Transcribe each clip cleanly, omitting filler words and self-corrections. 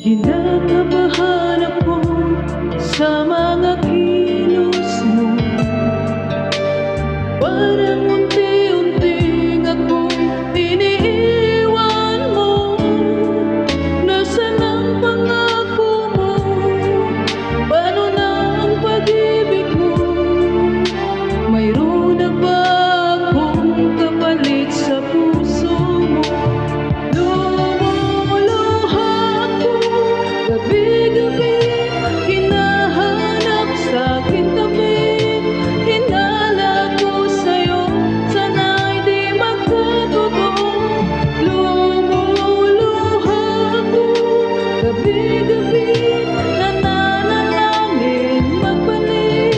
Kinakabahan ako sa mga kilos mo. Parang unti-unting ako'y iniiwan mo. Nasaan ang pangako mo? Paano na ang pag-ibig mo? Mayroon na ba akong kapalit sa puso mo? Lumuluha ako gabi-gabi, hinahanap sa'king tabi. Hinala ko sa'yo, sana'y di magkatotoo. Lumuluha ako gabi-gabi, nananalangin magbalik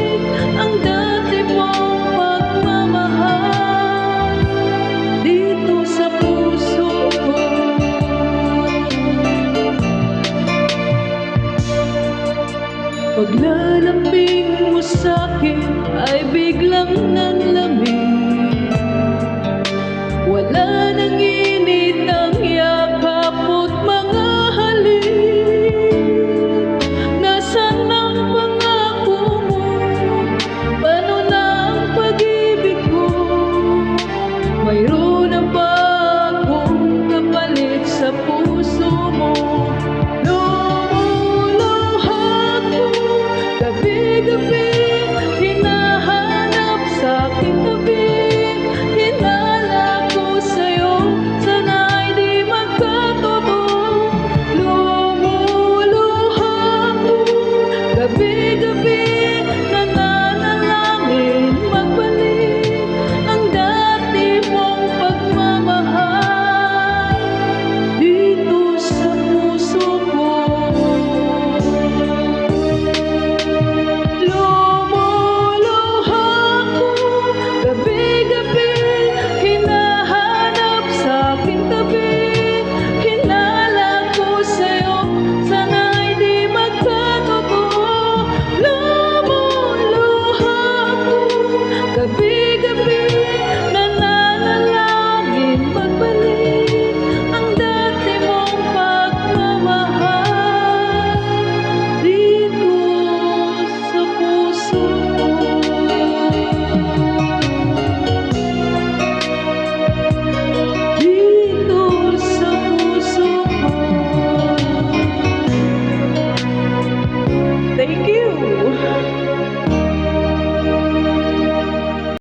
ang dati mong pagmamahal dito sa puso ko. Paglalambing mo sa'kin ay biglang nanlamig.